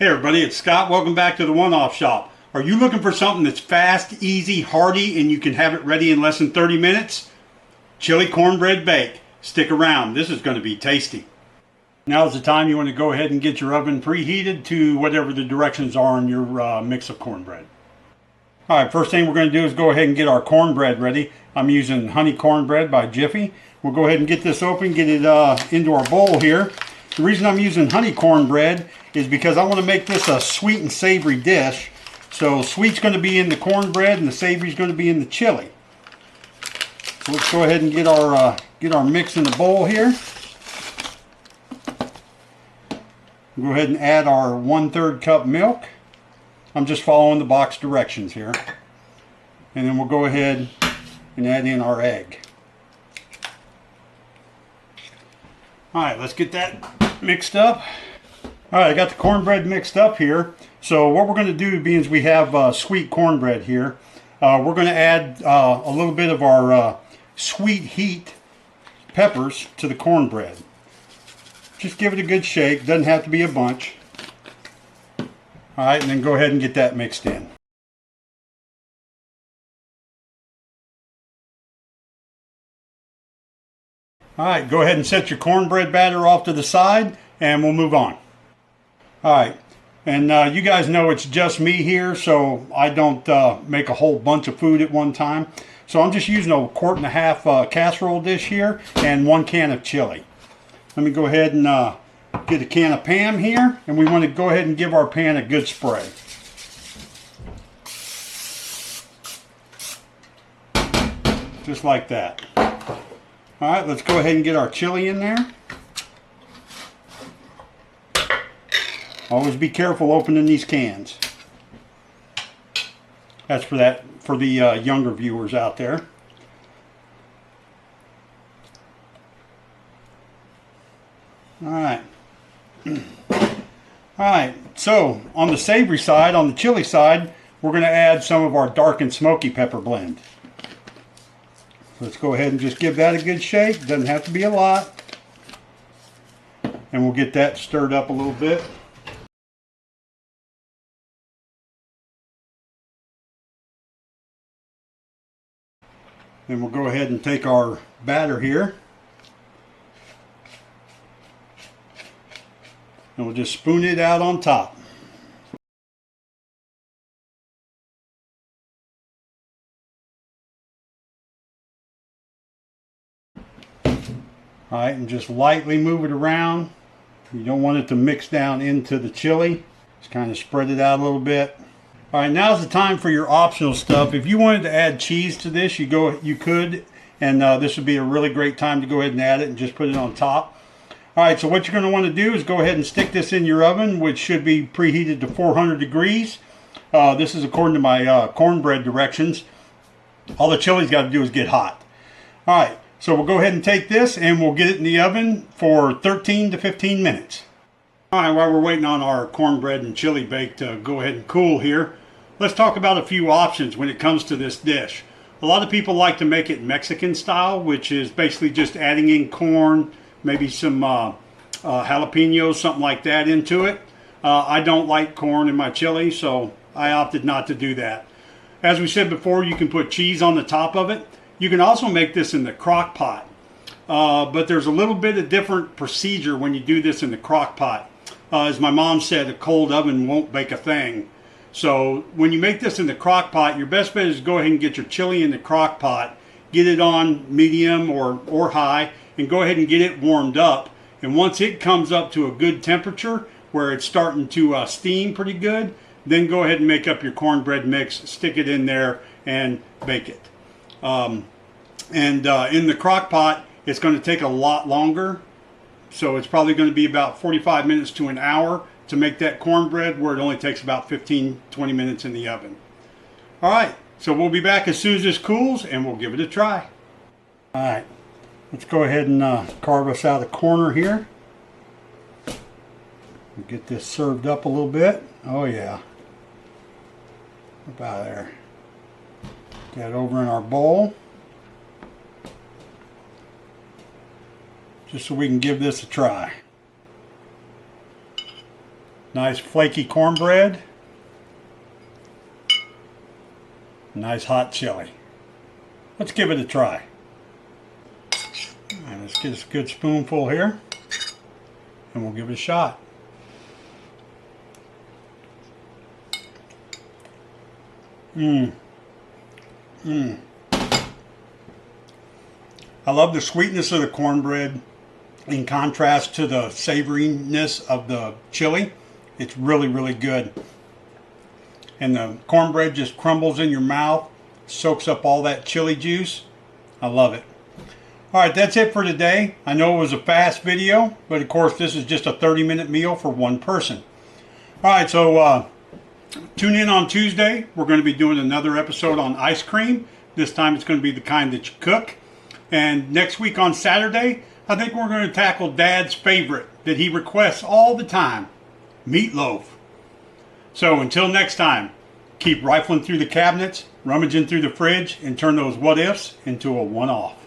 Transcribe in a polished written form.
Hey everybody, it's Scott. Welcome back to the One-Off Shop. Are you looking for something that's fast, easy, hearty, and you can have it ready in less than 30 minutes? Chili cornbread bake. Stick around. This is going to be tasty. Now is the time you want to go ahead and get your oven preheated to whatever the directions are on your mix of cornbread. Alright, first thing we're going to do is go ahead and get our cornbread ready. I'm using honey cornbread by Jiffy. We'll go ahead and get this open, get it into our bowl here. The reason I'm using honey cornbread is because I want to make this a sweet and savory dish. So sweet's going to be in the cornbread and the savory's going to be in the chili. So let's go ahead and get our mix in the bowl here. We'll go ahead and add our 1/3 cup milk. I'm just following the box directions here. And then we'll go ahead and add in our egg. Alright, let's get that mixed up. Alright, I got the cornbread mixed up here. So what we're going to do, being as we have sweet cornbread here, we're going to add a little bit of our sweet heat peppers to the cornbread. Just give it a good shake. Doesn't have to be a bunch. Alright, and then go ahead and get that mixed in. Alright, go ahead and set your cornbread batter off to the side and we'll move on. Alright, and you guys know it's just me here, so I don't make a whole bunch of food at one time. So I'm just using a 1.5 quart casserole dish here and 1 can of chili. Let me go ahead and get a can of Pam here, and we want to go ahead and give our pan a good spray. Just like that. Alright, let's go ahead and get our chili in there. Always be careful opening these cans. That's for the younger viewers out there. Alright. Alright, so on the savory side, on the chili side, we're going to add some of our dark and smoky pepper blend. Let's go ahead and just give that a good shake. Doesn't have to be a lot. And we'll get that stirred up a little bit. Then we'll go ahead and take our batter here. And we'll just spoon it out on top. Alright, and just lightly move it around. You don't want it to mix down into the chili. Just kind of spread it out a little bit. Alright, now's the time for your optional stuff. If you wanted to add cheese to this, you could. And this would be a really great time to go ahead and add it and just put it on top. Alright, so what you're going to want to do is go ahead and stick this in your oven, which should be preheated to 400 degrees. This is according to my cornbread directions. All the chili's got to do is get hot. Alright. So we'll go ahead and take this and we'll get it in the oven for 13 to 15 minutes. Alright, while we're waiting on our cornbread and chili bake to go ahead and cool here, let's talk about a few options when it comes to this dish. A lot of people like to make it Mexican style, which is basically just adding in corn, maybe some jalapenos, something like that into it. I don't like corn in my chili, so I opted not to do that. As we said before, you can put cheese on the top of it. You can also make this in the crock pot, but there's a little bit of different procedure when you do this in the crock pot. As my mom said, a cold oven won't bake a thing. So when you make this in the crock pot, your best bet is to go ahead and get your chili in the crock pot, get it on medium or high, and go ahead and get it warmed up. And once it comes up to a good temperature where it's starting to steam pretty good, then go ahead and make up your cornbread mix, stick it in there, and bake it. In the crock pot, it's going to take a lot longer. So it's probably going to be about 45 minutes to an hour to make that cornbread, where it only takes about 15-20 minutes in the oven. Alright, so we'll be back as soon as this cools and we'll give it a try. Alright, let's go ahead and carve us out a corner here. We'll get this served up a little bit. Oh yeah. About there. Get it over in our bowl. Just so we can give this a try. Nice flaky cornbread. Nice hot chili. Let's give it a try. All right, let's get a good spoonful here, and we'll give it a shot. I love the sweetness of the cornbread in contrast to the savoriness of the chili. It's really, really good. And the cornbread just crumbles in your mouth, soaks up all that chili juice. I love it. All right, that's it for today. I know it was a fast video, but of course this is just a 30-minute meal for one person. All right, so tune in on Tuesday. We're going to be doing another episode on ice cream. This time it's going to be the kind that you cook. And next week on Saturday, I think we're going to tackle Dad's favorite that he requests all the time, meatloaf. So until next time, keep rifling through the cabinets, rummaging through the fridge, and turn those what ifs into a one-off.